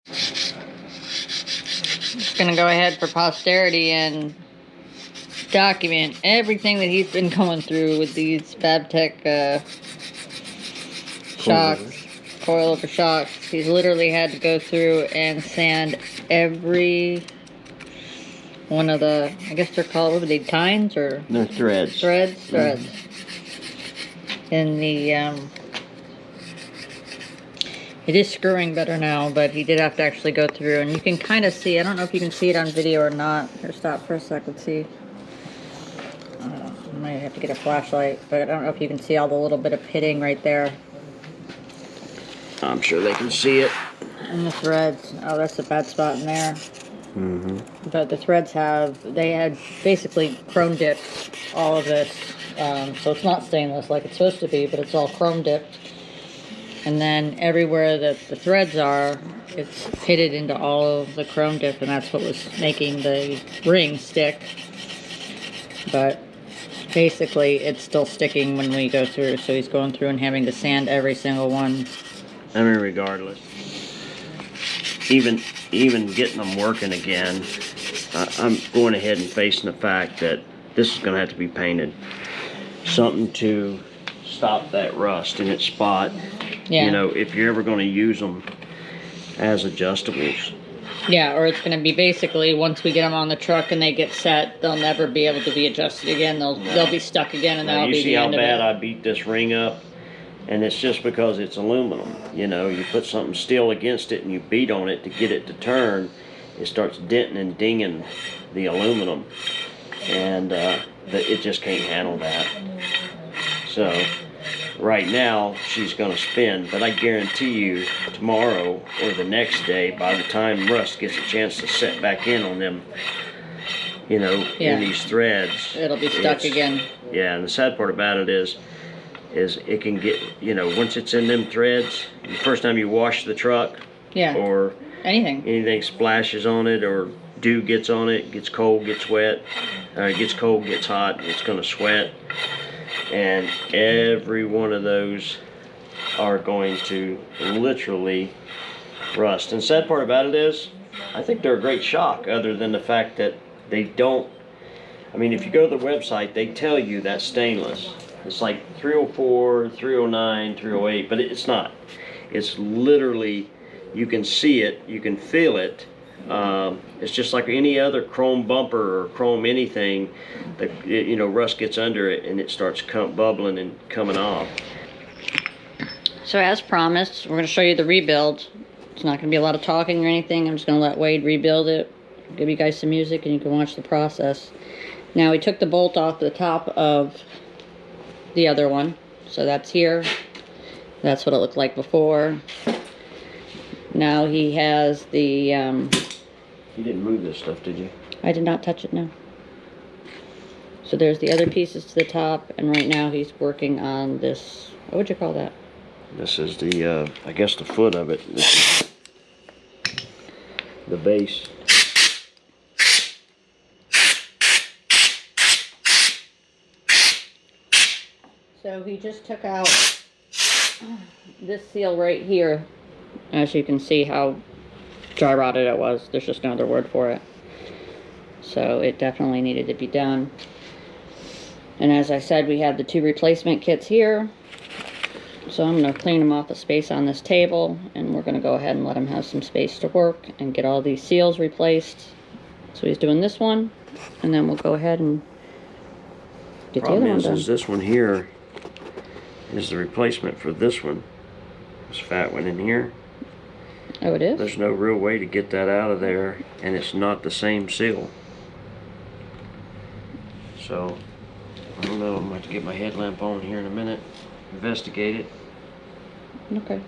Just gonna go ahead for posterity and document everything that he's been going through with these Fabtech shocks, coilover shocks. He's literally had to go through and sand every one of the, I guess they're called, what were they, tines or? No, threads. Threads. In the, it is screwing better now, but he did have to actually go through, and you can kind of see, I don't know if you can see it on video or not. Here, stop for a second, see. I might have to get a flashlight, but I don't know if you can see all the little bit of pitting right there. I'm sure they can see it. And the threads, oh, that's a bad spot in there. Mm-hmm. But the threads they had basically chrome dipped all of this. So it's not stainless like it's supposed to be, but it's all chrome dipped. And then everywhere that the threads are, it's pitted into all of the chrome dip, and that's what was making the ring stick. But basically, it's still sticking when we go through, so he's going through and having to sand every single one. I mean, regardless, even getting them working again, I'm going ahead and facing the fact that this is going to have to be painted. Something to stop that rust in its spot. Yeah. You know, if you're ever going to use them as adjustables. Yeah, or it's going to be basically, once we get them on the truck and they get set, they'll never be able to be adjusted again. They'll be stuck again, and that'll be the end of it. You see how bad I beat this ring up? And it's just because it's aluminum. You know, you put something steel against it and you beat on it to get it to turn, it starts denting and dinging the aluminum. And it just can't handle that. So right now she's going to spin, but I guarantee you tomorrow or the next day, by the time rust gets a chance to set back in on them, you know, in these threads, it'll be stuck again. Yeah, and the sad part about it is it can get, you know, once it's in them threads, the first time you wash the truck, or anything splashes on it, or dew gets on it, gets cold, gets wet, gets cold, gets hot, it's going to sweat. And every one of those are going to literally rust. And the sad part about it is, I think they're a great shock, other than the fact that they don't, I mean, if you go to the website, they tell you that's stainless. It's like 304, 309, 308, but it's not. It's literally, you can see it, you can feel it. It's just like any other chrome bumper or chrome anything, you know, rust gets under it and it starts bubbling and coming off. So as promised, we're going to show you the rebuild. It's not going to be a lot of talking or anything. I'm just going to let Wade rebuild it, give you guys some music, and you can watch the process. Now, we took the bolt off the top of the other one, so that's here. That's what it looked like before. Now he has the you didn't move this stuff, did you? I did not touch it, no. So there's the other pieces to the top, and right now he's working on this, what would you call that? This is the I guess the foot of it. This is the base. So he just took out this seal right here. As you can see how dry rotted it was. There's just no other word for it. So it definitely needed to be done. And as I said, we have the 2 replacement kits here. So I'm going to clean them off the space on this table, and we're going to go ahead and let him have some space to work and get all these seals replaced. So he's doing this one, and then we'll go ahead and get the other one done. Is this one here is the replacement for this one. This fat one in here. Oh, it is? There's no real way to get that out of there, and it's not the same seal. So, I don't know, I'm going to have to get my headlamp on here in a minute, investigate it. Okay.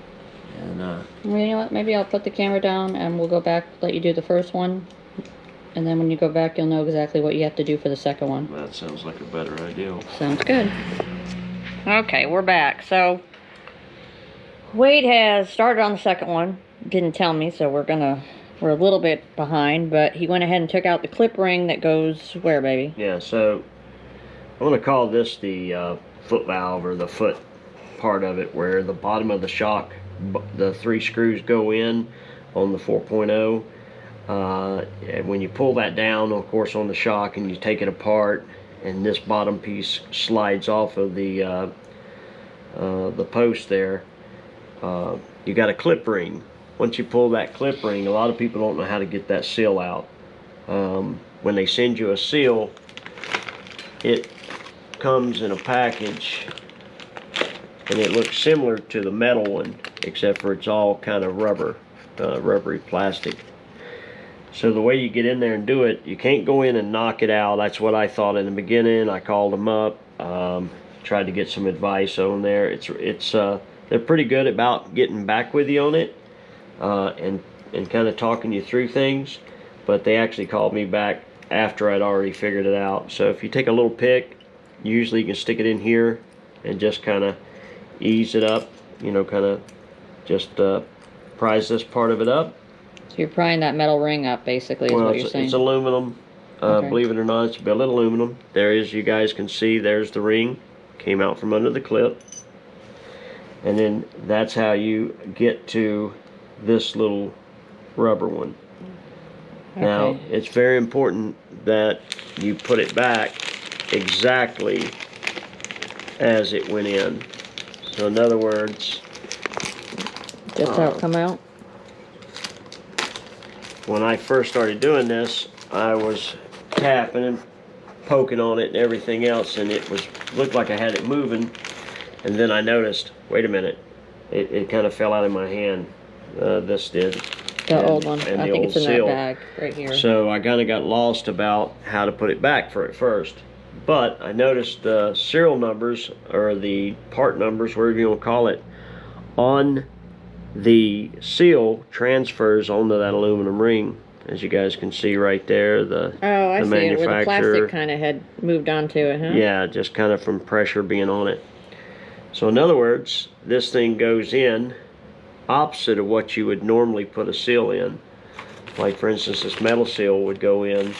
And, well, you know what, maybe I'll put the camera down and we'll go back, let you do the first one. And then when you go back, you'll know exactly what you have to do for the second one. That sounds like a better idea. Sounds good. Okay, we're back. So, Wade has started on the second one. Didn't tell me, so we're a little bit behind, but he went ahead and took out the clip ring that goes where, baby? Yeah, so I'm going to call this the foot valve, or the foot part of it, where the bottom of the shock, the 3 screws go in on the 4.0. And when you pull that down, of course, on the shock, and you take it apart, and this bottom piece slides off of the post there, you got a clip ring. Once you pull that clip ring, a lot of people don't know how to get that seal out. When they send you a seal, it comes in a package, and it looks similar to the metal one, except for it's all kind of rubbery plastic. So the way you get in there and do it, you can't go in and knock it out. That's what I thought in the beginning. I called them up, tried to get some advice on there. They're pretty good about getting back with you on it, and kind of talking you through things. But they actually called me back after I'd already figured it out. So if you take a little pick, usually you can stick it in here and just kind of ease it up, you know, kind of just prise this part of it up. So you're prying that metal ring up, basically, is what you're saying? It's aluminum. Okay. Believe it or not, it's billet aluminum. There is, you guys can see, there's the ring. Came out from under the clip. And then that's how you get to this little rubber one. Okay. Now, it's very important that you put it back exactly as it went in. So in other words, just how it come out? When I first started doing this, I was tapping and poking on it and everything else, and it looked like I had it moving, and then I noticed, wait a minute, it kind of fell out of my hand. This did. The old one. I think it's in that bag right here. So I kind of got lost about how to put it back for it first. But I noticed the serial numbers, or the part numbers, whatever you want to call it, on the seal transfers onto that aluminum ring. As you guys can see right there, the I see it, where the plastic kind of had moved onto it, huh? Yeah, just kind of from pressure being on it. So in other words, this thing goes in opposite of what you would normally put a seal in. Like for instance, this metal seal would go in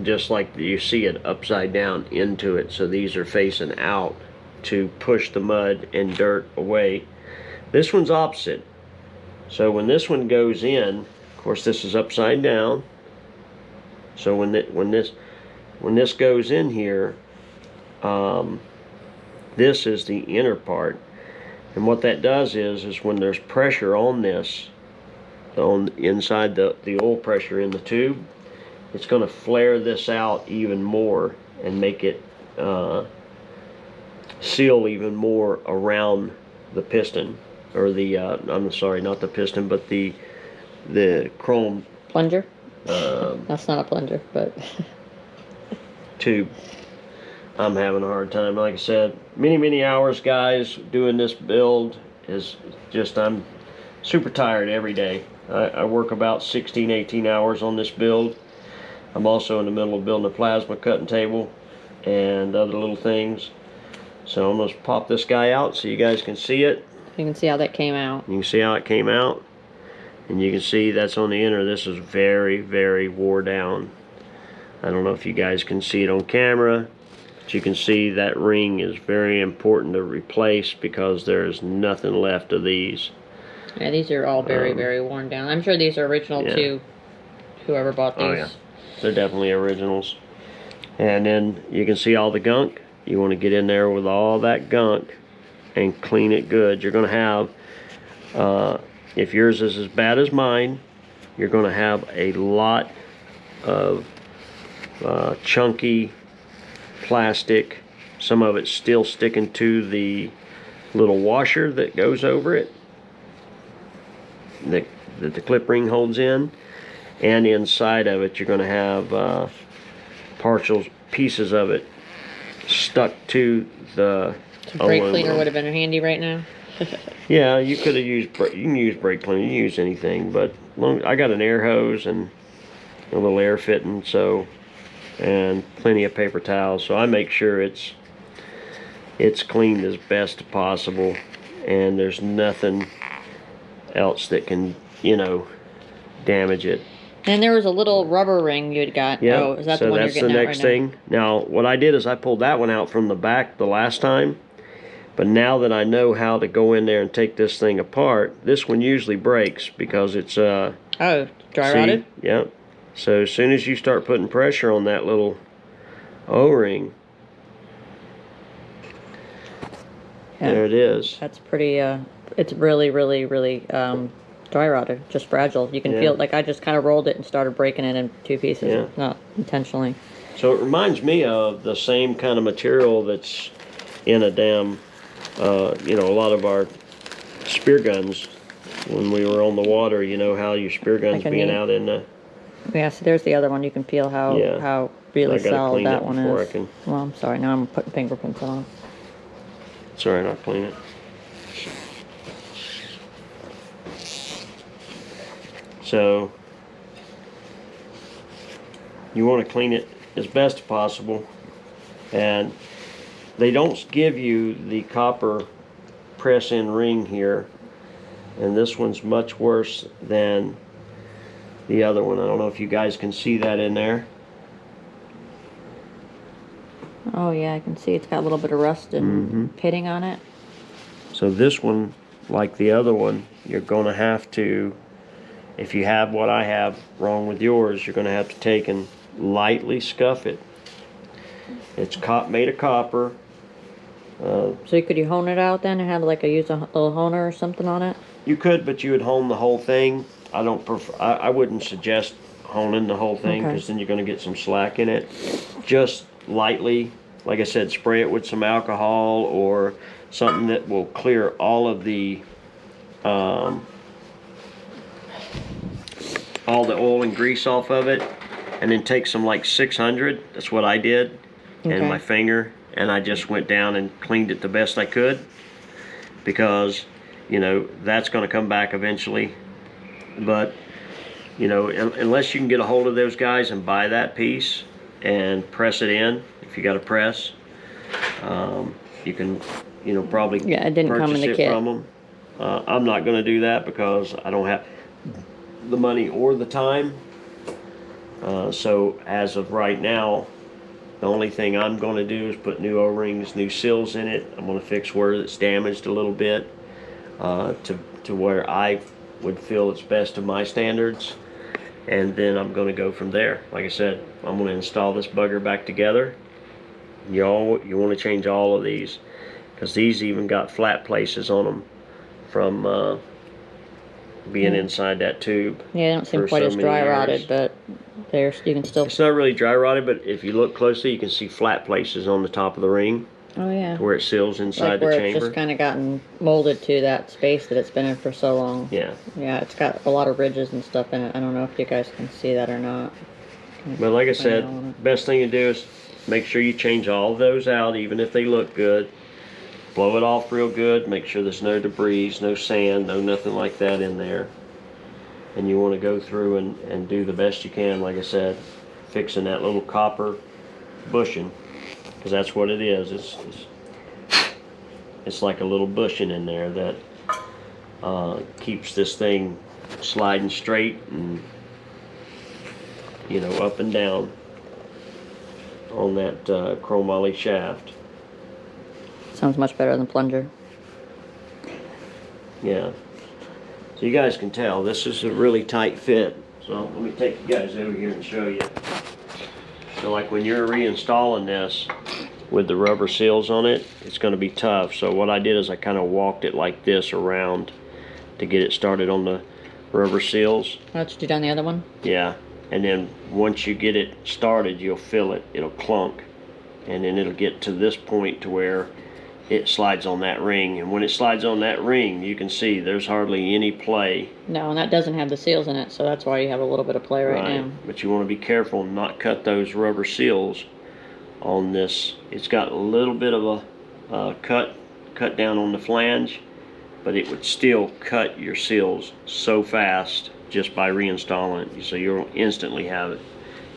just like you see it upside down into it. So these are facing out to push the mud and dirt away. This one's opposite. So when this one goes in, of course this is upside down. So when this goes in here, this is the inner part, and what that does is when there's pressure on this, on inside the oil pressure in the tube, it's going to flare this out even more and make it seal even more around the piston, or the I'm sorry, not the piston, but the chrome plunger. That's not a plunger, but tube. I'm having a hard time. Like I said, many hours, guys, doing this build is just, I'm super tired every day. I work about 16-18 hours on this build. I'm also in the middle of building a plasma cutting table and other little things. So I'm going to pop this guy out so you guys can see it. You can see how that came out. You can see how it came out. And you can see that's on the inner. This is very wore down. I don't know if you guys can see it on camera, but you can see that ring is very important to replace because there's nothing left of these. Yeah, these are all very worn down. I'm sure these are original to whoever bought these. Oh yeah, they're definitely originals. And then you can see all the gunk. You want to get in there with all that gunk and clean it good. You're going to have, if yours is as bad as mine, you're going to have a lot of chunky plastic. Some of it's still sticking to the little washer that goes over it, that the clip ring holds in, and inside of it you're going to have partial pieces of it stuck to the brake cleaner would have been handy right now. Yeah, you could have used, you can use brake cleaner, you can use anything, but I got an air hose and a little air fitting, so, and plenty of paper towels, so I make sure it's cleaned as best possible, and there's nothing else that can, you know, damage it. And there was a little rubber ring you'd got. Yeah, oh, is that the one you're getting at right now? So that's the next thing. Now, what I did is I pulled that one out from the back the last time, But now that I know how to go in there and take this thing apart, this one usually breaks because it's oh, dry rotted? Yep. So as soon as you start putting pressure on that little O-ring, there it is. That's pretty, it's really, really, really dry rotted, just fragile. You can feel it, like I just kind of rolled it and started breaking it in two pieces, not intentionally. So it reminds me of the same kind of material that's in a damn, you know, a lot of our spear guns when we were on the water. You know how your spear guns being out in the... Yeah, so there's the other one. You can feel how really solid that one is. Well, I'm sorry, now I'm putting fingerprints on. It's alright, I'll clean it. So, you want to clean it as best possible, and they don't give you the copper press-in ring here, and this one's much worse than the other one. I don't know if you guys can see that in there. Oh yeah, I can see it's got a little bit of rust and pitting on it. So this one, like the other one, you're going to have to, if you have what I have wrong with yours, you're going to have to take and lightly scuff it. It's made of copper. So could you hone it out then and have like use a little honer or something on it? You could, but you would hone the whole thing. I don't prefer. I wouldn't suggest honing the whole thing because then you're going to get some slack in it. Just lightly, like I said, spray it with some alcohol or something that will clear all of the oil and grease off of it, and then take some like 600. That's what I did, and my finger, and I just went down and cleaned it the best I could, because you know that's going to come back eventually. But you know, unless you can get a hold of those guys and buy that piece and press it in, if you got a press, you can, you know, probably it didn't come in the kit from them. I'm not going to do that because I don't have the money or the time. So as of right now, the only thing I'm going to do is put new O-rings, new seals in it. I'm going to fix where it's damaged a little bit to where I would feel it's best to my standards, and then I'm going to go from there. Like I said, I'm going to install this bugger back together. You want to change all of these, because these even got flat places on them from being inside that tube. Yeah, they don't seem quite as dry rotted, but you can still... It's not really dry rotted, but if you look closely, you can see flat places on the top of the ring. Oh yeah. Where it seals inside the chamber. Where it's just kind of gotten molded to that space that it's been in for so long. Yeah. Yeah, it's got a lot of ridges and stuff in it. I don't know if you guys can see that or not. But like I said, best thing to do is make sure you change all of those out, even if they look good. Blow it off real good. Make sure there's no debris, no sand, no nothing like that in there. And you want to go through and do the best you can, like I said, fixing that little copper bushing. Because that's what it is. It's like a little bushing in there that keeps this thing sliding straight and, you know, up and down on that chromoly shaft. Sounds much better than plunger. Yeah. So you guys can tell this is a really tight fit. So let me take you guys over here and show you. So like when you're reinstalling this with the rubber seals on it, it's going to be tough. So what I did is I kind of walked it like this around to get it started on the rubber seals. That's what you done the other one? Yeah. And then once you get it started, you'll feel it. It'll clunk. And then it'll get to this point to where it slides on that ring. And when it slides on that ring, you can see there's hardly any play. No, and that doesn't have the seals in it, so that's why you have a little bit of play right now. But you want to be careful and not cut those rubber seals on this. It's got a little bit of a cut down on the flange, but it would still cut your seals so fast just by reinstalling it. So you'll instantly have it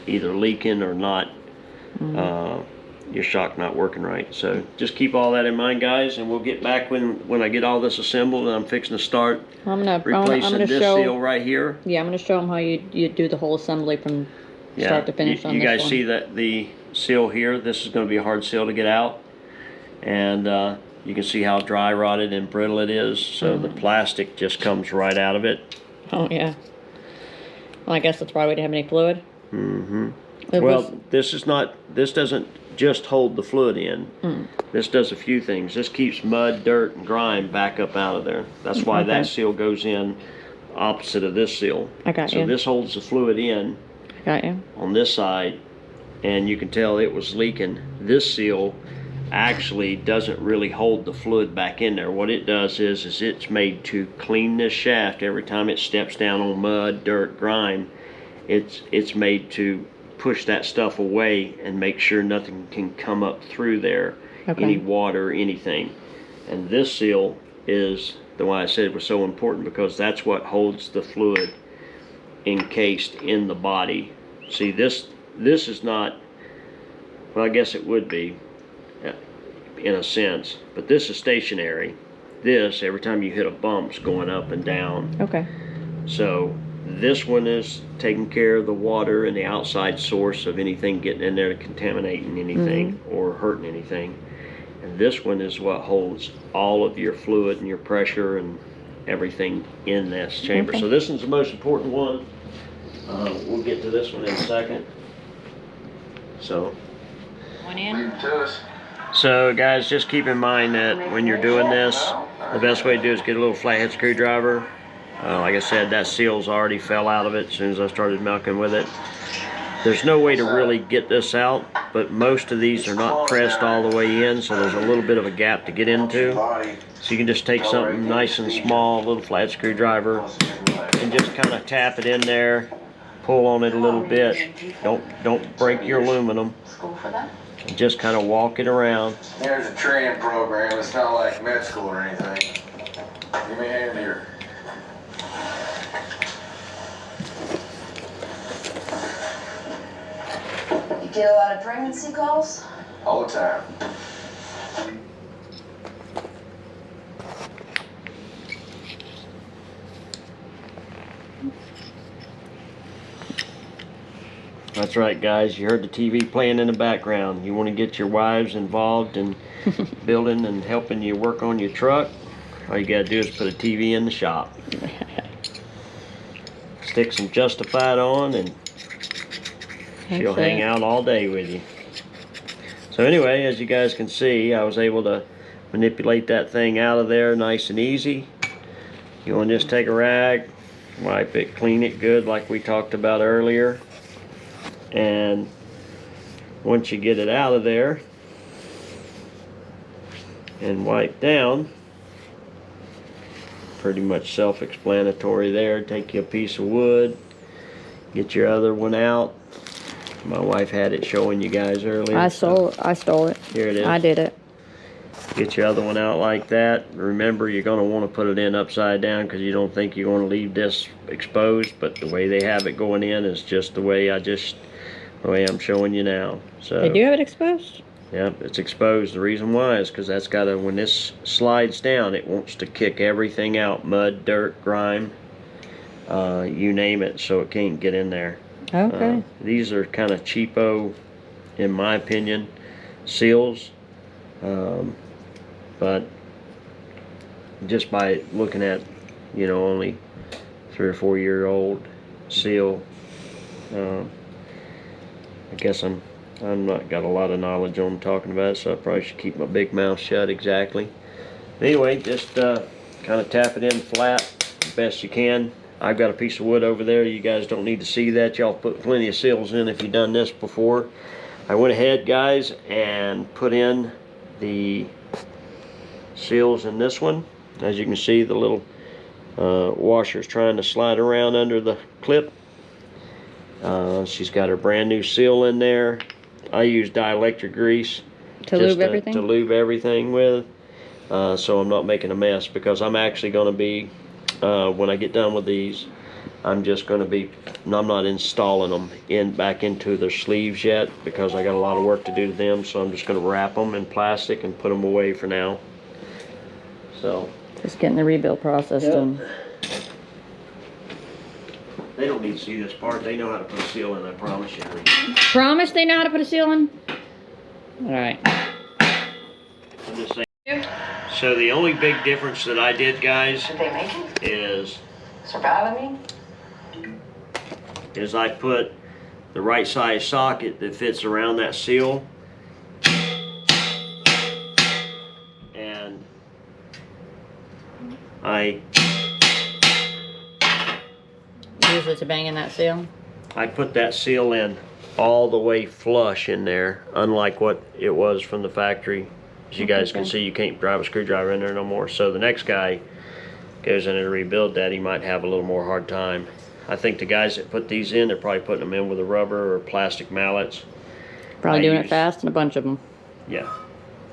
either leaking or not. Your shock not working right. So just keep all that in mind, guys, and we'll get back when I get all this assembled and I'm fixing to start replacing this seal right here. Yeah, I'm going to show them how you do the whole assembly from start to finish on this one. You guys see that the seal here, this is going to be a hard seal to get out, and You can see how dry rotted and brittle it is. So the plastic just comes right out of it. Oh yeah. Well, I guess that's probably why we didn't have any fluid. Well, this doesn't just hold the fluid in. This does a few things. This keeps mud, dirt, and grime back up out of there. That's why that seal goes in opposite of this seal. I got you. So this holds the fluid in. I got you. On this side, and you can tell it was leaking. This seal actually doesn't really hold the fluid back in there. What it does is it's made to clean this shaft every time it steps down on mud, dirt, grime. It's made to push that stuff away and make sure nothing can come up through there, any water, anything. And this seal is the why I said it was so important, because that's what holds the fluid encased in the body. See, this is not, well, I guess it would be in a sense, but this is stationary. This, every time you hit a bump's going up and down. Okay. So this one is taking care of the water and the outside source of anything getting in there to contaminating anything or hurting anything. And this one is what holds all of your fluid and your pressure and everything in this chamber. So this one's the most important one. We'll get to this one in a second. So, one in. So guys, just keep in mind that when you're doing this, the best way to do is get a little flathead screwdriver. Like I said, that seal's already fell out of it as soon as I started milking with it. There's no way to really get this out, but most of these are not pressed all the way in, so there's a little bit of a gap to get into. So you can just take something nice and small, a little flat screwdriver, and just kind of tap it in there, pull on it a little bit. Don't break your aluminum. And just kind of walk it around. There's a training program. It's not like med school or anything. Give me a hand here. You get a lot of pregnancy calls? All the time. That's right, guys. You heard the TV playing in the background. You want to get your wives involved in building and helping you work on your truck? All you got to do is put a TV in the shop. Stick some Justified on and she'll hang out all day with you. So anyway, as you guys can see, I was able to manipulate that thing out of there nice and easy. You want to just take a rag, wipe it, clean it good like we talked about earlier. And once you get it out of there and wipe down, pretty much self-explanatory there. Take you a piece of wood, get your other one out. My wife had it showing you guys earlier. I stole it. Here it is. I did it. Get your other one out like that. Remember, you're going to want to put it in upside down because you don't think you're going to leave this exposed, but the way they have it going in is just the way I'm showing you now. So they do have it exposed? Yep, it's exposed. The reason why is because that's got to, when this slides down, it wants to kick everything out, mud, dirt, grime, you name it, so it can't get in there. Okay. These are kind of cheapo, in my opinion, seals, but just by looking at, only 3 or 4 year old seal, I guess I'm not got a lot of knowledge on talking about it, so I probably should keep my big mouth shut exactly. Anyway, just kind of tap it in flat as best you can. I've got a piece of wood over there. You guys don't need to see that. Y'all put plenty of seals in if you've done this before. I went ahead, guys, and put in the seals in this one. As you can see, the little washer's trying to slide around under the clip. She's got her brand new seal in there. I use dielectric grease to lube everything? To lube everything with, so I'm not making a mess, because I'm actually going to be, when I get done with these, I'm not installing them back into their sleeves yet, because I got a lot of work to do to them, so I'm just going to wrap them in plastic and put them away for now. So just getting the rebuild process done. They don't need to see this part. They know how to put a seal in, I promise you. Promise they know how to put a seal in? Alright. I'm just saying. So the only big difference that I did, guys, Did they make it? is Survive, I mean? I put the right size socket that fits around that seal, and I use it to bang in that seal? I put that seal in all the way flush in there, unlike what it was from the factory. As you guys can see, you can't drive a screwdriver in there no more. So the next guy goes in there to rebuild that, he might have a little more hard time. I think the guys that put these in, they're probably putting them in with a rubber or plastic mallets. Probably doing it fast and a bunch of them. Yeah.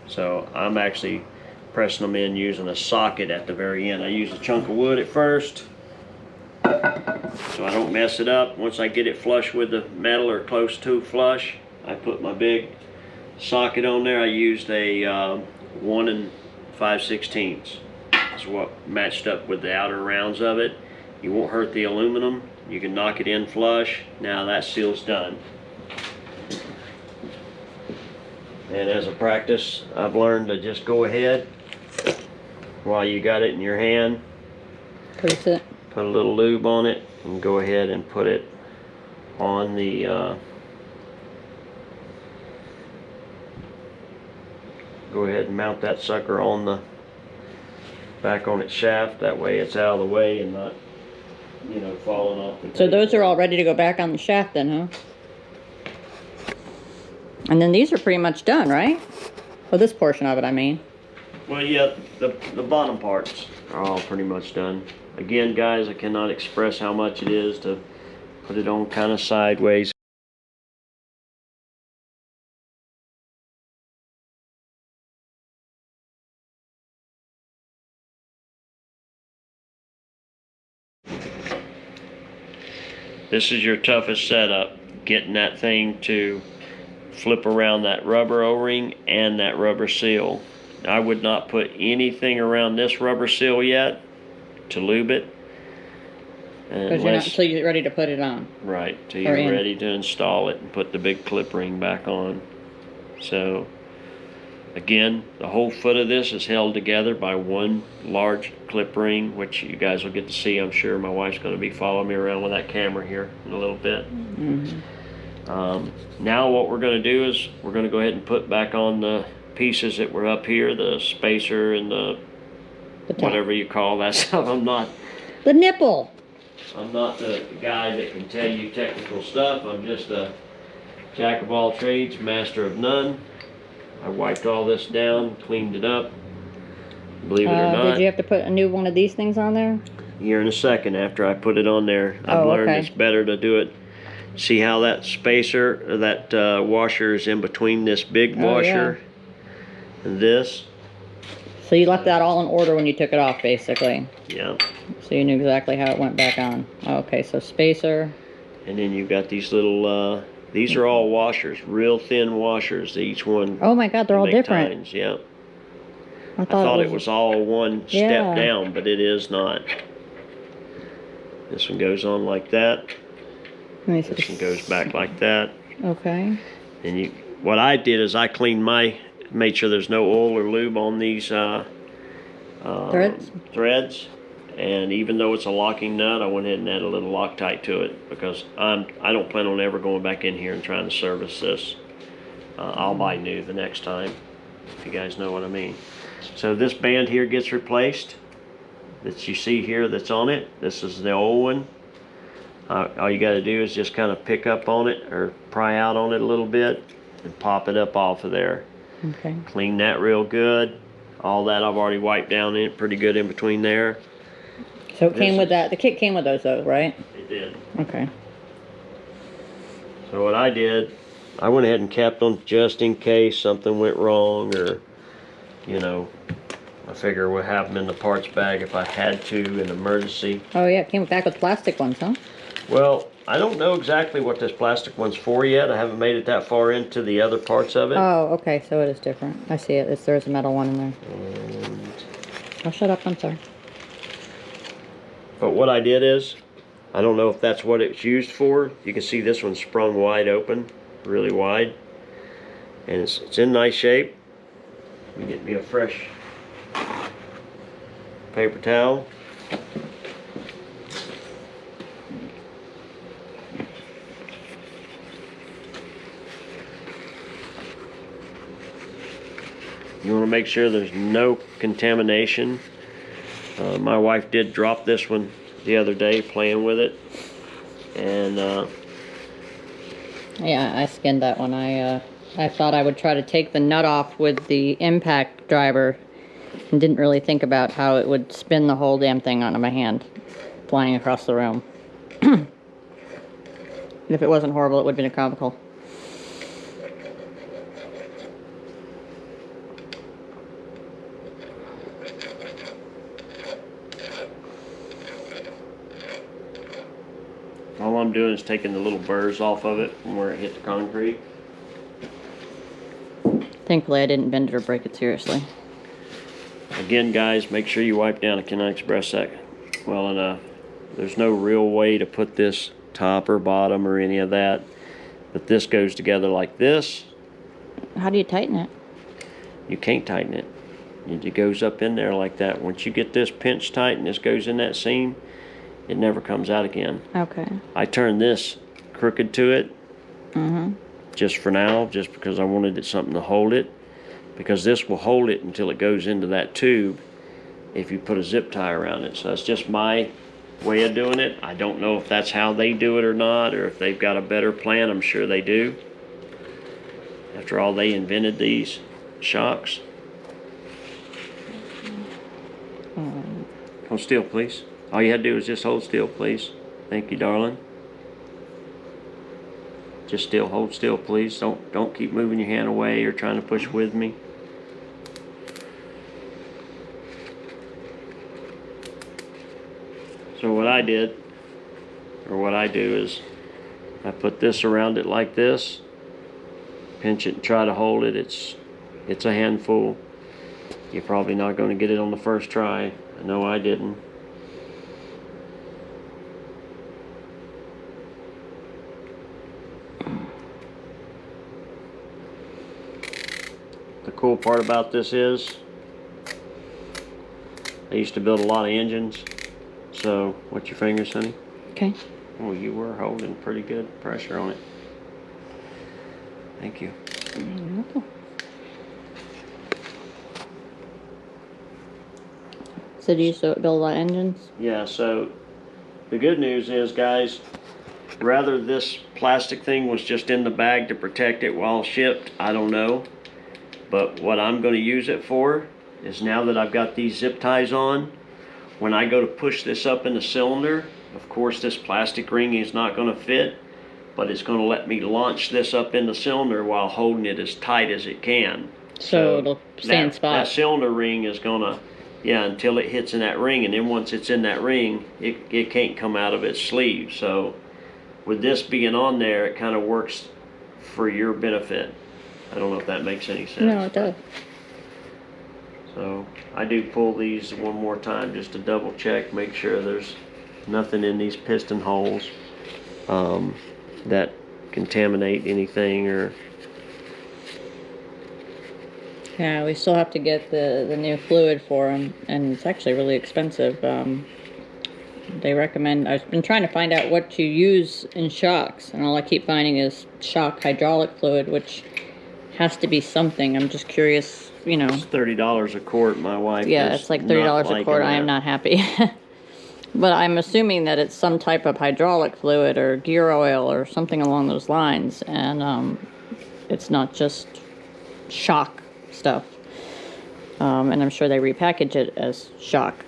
So I'm actually pressing them in using a socket at the very end. I use a chunk of wood at first, so I don't mess it up. Once I get it flush with the metal or close to flush, I put my big socket on there. I used a 1 5/16. That's what matched up with the outer rounds of it. You won't hurt the aluminum. You can knock it in flush. Now that seal's done. And as a practice, I've learned to just go ahead while you got it in your hand. Grease it. Put a little lube on it and go ahead and put it on the go ahead and mount that sucker on the back on its shaft. That way it's out of the way and not, you know, falling off. So those are all ready to go back on the shaft then, huh? And then these are pretty much done, right? Well, this portion of it, I mean. Well, yeah, the bottom parts are all pretty much done. Again, guys, I cannot express how much it is to put it on kind of sideways. This is your toughest setup, getting that thing to flip around that rubber O-ring and that rubber seal. I would not put anything around this rubber seal yet to lube it. Because you're not until you're ready to put it on. Right, till you're ready to install it and put the big clip ring back on. So, again, the whole foot of this is held together by one large clip ring, which you guys will get to see, I'm sure. My wife's going to be following me around with that camera here in a little bit. Now what we're going to do is we're going to go ahead and put back on the pieces that were up here, the spacer and the whatever you call that stuff. The nipple. I'm not the guy that can tell you technical stuff. I'm just a jack of all trades, master of none. I wiped all this down, cleaned it up. Believe it or not. Did you have to put a new one of these things on there? Here in a second after I put it on there. I've learned it's better to do it. See how that spacer, or that washer is in between this big washer and this? So you left that all in order when you took it off, basically. Yeah. So you knew exactly how it went back on. Okay, so spacer. And then you've got these little, these are all washers, real thin washers. Each one. Oh my God, they're all different. Tines, yeah. I thought it was all one step down, but it is not. This one goes on like that. This one goes back like that. Okay. And what I did is I cleaned made sure there's no oil or lube on these threads. And even though it's a locking nut, I went ahead and added a little Loctite to it because I don't plan on ever going back in here and trying to service this. I'll buy new the next time, if you guys know what I mean. So this band here gets replaced that you see here that's on it. This is the old one. All you got to do is just kind of pick up on it or pry out on it a little bit and pop it up off of there. Okay. Clean that real good. All that I've already wiped down in pretty good in between there. So it came with that. The kit came with those though, right? It did. Okay. So what I did, I went ahead and kept them just in case something went wrong, or, you know, I figure we'll have them in the parts bag if I had to in emergency. Oh yeah, it came back with plastic ones, huh? Well, I don't know exactly what this plastic one's for yet. I haven't made it that far into the other parts of it. Oh, okay, so it is different. I see it. There's a metal one in there. And Oh, shut up, I'm sorry. But what I did is, I don't know if that's what it's used for. You can see this one's sprung wide open, really wide. And it's in nice shape. Let me get me a fresh paper towel. You want to make sure there's no contamination. My wife did drop this one the other day playing with it, and yeah, I skinned that one. I thought I would try to take the nut off with the impact driver and didn't really think about how it would spin the whole damn thing onto my hand flying across the room. If it wasn't horrible, it would have been comical. all I'm doing is taking the little burrs off of it from where it hit the concrete. Thankfully, I didn't bend it or break it seriously. Again, guys, make sure you wipe down a Canine Express sack well enough. There's no real way to put this top or bottom or any of that, but this goes together like this. How do you tighten it? You can't tighten it. It goes up in there like that. Once you get this pinched tight and this goes in that seam, it never comes out again. Okay. I turned this crooked to it just for now, just because I wanted it something to hold it, because this will hold it until it goes into that tube if you put a zip tie around it. So that's just my way of doing it. I don't know if that's how they do it or not, or if they've got a better plan. I'm sure they do. After all, they invented these shocks. Hold still, please. All you had to do is just hold still, please. Thank you, darling. Just still, hold still, please. Don't keep moving your hand away or trying to push with me. So what I did, or what I do, is I put this around it like this, pinch it and try to hold it. It's a handful. You're probably not going to get it on the first try. I know I didn't. The cool part about this is I used to build a lot of engines. So, what's your fingers, honey? Okay. Oh, you were holding pretty good pressure on it. Thank you. So do you build a lot of engines? Yeah, so the good news is, guys, rather this plastic thing was just in the bag to protect it while shipped, I don't know. But what I'm going to use it for is, now that I've got these zip ties on, when I go to push this up in the cylinder, of course this plastic ring is not going to fit, but it's going to let me launch this up in the cylinder while holding it as tight as it can. So it'll stay in spot. That cylinder ring is going to, yeah, until it hits in that ring, and then once it's in that ring, it can't come out of its sleeve. So with this being on there, it kind of works for your benefit. I don't know if that makes any sense. No, it does. So I do pull these one more time just to double check, make sure there's nothing in these piston holes that contaminate anything. Or yeah, we still have to get the new fluid for them, and it's actually really expensive. They recommend, I've been trying to find out what to use in shocks, and all I keep finding is shock hydraulic fluid, which has to be something. I'm just curious, you know. It's $30 a quart. My wife, yeah, it's like $30 a quart. I am not happy. But I'm assuming that it's some type of hydraulic fluid or gear oil or something along those lines, and it's not just shock stuff. And I'm sure they repackage it as shock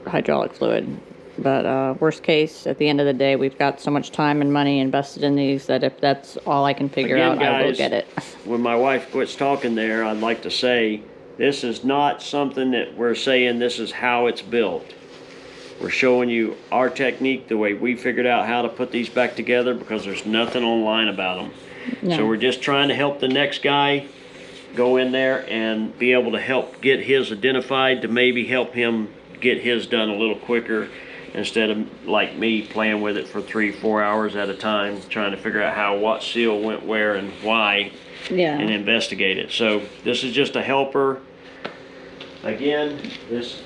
hydraulic fluid. But worst case, at the end of the day, we've got so much time and money invested in these that if that's all I can figure out, guys, I will get it. When my wife quits talking there, I'd like to say this is not something that we're saying this is how it's built. We're showing you our technique, the way we figured out how to put these back together, because there's nothing online about them. No. So we're just trying to help the next guy go in there and be able to help get his identified, to maybe help him get his done a little quicker, instead of like me playing with it for 3-4 hours at a time, trying to figure out what seal went where and why, Yeah. and investigate it. So this is just a helper Again, this,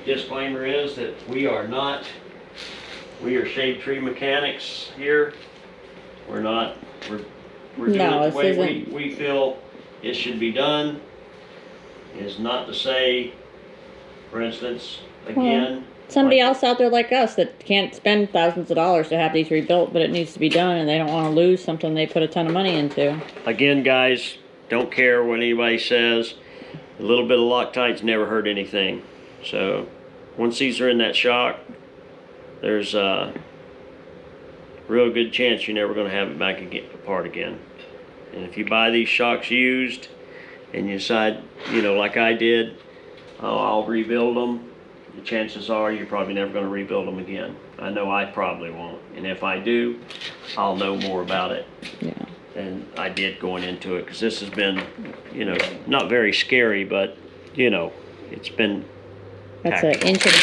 disclaimer is that we are shade tree mechanics here. We're doing it the way we feel it should be done. Is not to say, for instance, again, somebody else out there like us that can't spend thousands of dollars to have these rebuilt, but it needs to be done, and they don't want to lose something they put a ton of money into. Again, guys, don't care what anybody says. A little bit of Loctite's never hurt anything. So once these are in that shock, there's a real good chance you're never going to have it back apart again. And if you buy these shocks used and you decide, like I did, I'll rebuild them, the chances are you're probably never going to rebuild them again. I know I probably won't. And if I do, I'll know more about it. Yeah. And I did going into it, because this has been, not very scary, but it's been that's an inch and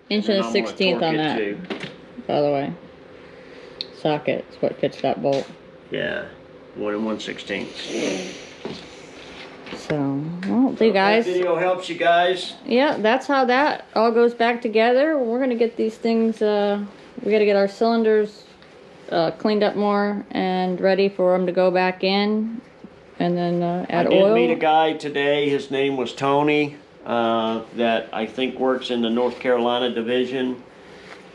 inch and a 16th on that too. By the way, socket is what fits that bolt. Yeah, 1 1/16. So, well, you guys. That video helps you guys. Yeah, that's how that all goes back together. We're gonna get these things. We gotta get our cylinders cleaned up more and ready for them to go back in, and then add oil. I did meet a guy today. His name was Tony. That I think works in the North Carolina division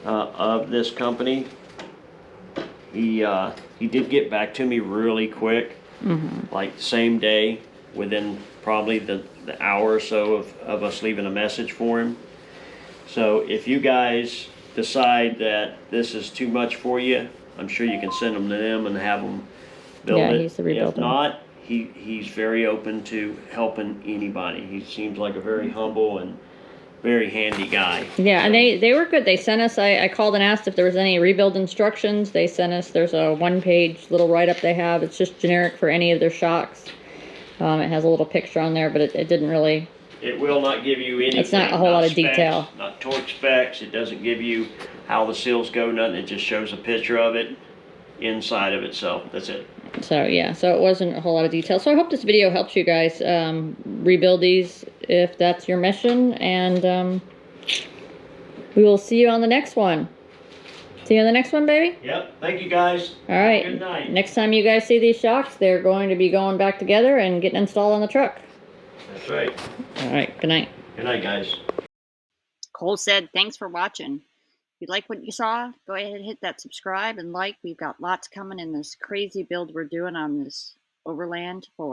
of this company. He did get back to me really quick, like the same day, within probably the hour or so of us leaving a message for him. So if you guys decide that this is too much for you, I'm sure you can send them to them and have them build it. He's the rebuilder. If not, he's very open to helping anybody. He seems like a very humble and very handy guy. Yeah, and they were good. They sent us, I called and asked if there was any rebuild instructions. They sent us, there's a one-page little write-up they have. It's just generic for any of their shocks. It has a little picture on there, but it didn't really... It will not give you anything. It's not a whole lot of detail. Not torque specs. It doesn't give you how the seals go, nothing. It just shows a picture of it inside of itself. That's it. So yeah, so it wasn't a whole lot of detail. So I hope this video helps you guys rebuild these if that's your mission, and we will see you on the next one. See you on the next one, baby? Yep. Thank you, guys. All right. Good night. Next time you guys see these shocks, they're going to be going back together and getting installed on the truck. That's right. All right. Good night. Good night, guys. Cole said, thanks for watching. If you like what you saw, go ahead and hit that subscribe and like. We've got lots coming in this crazy build we're doing on this Overland 4.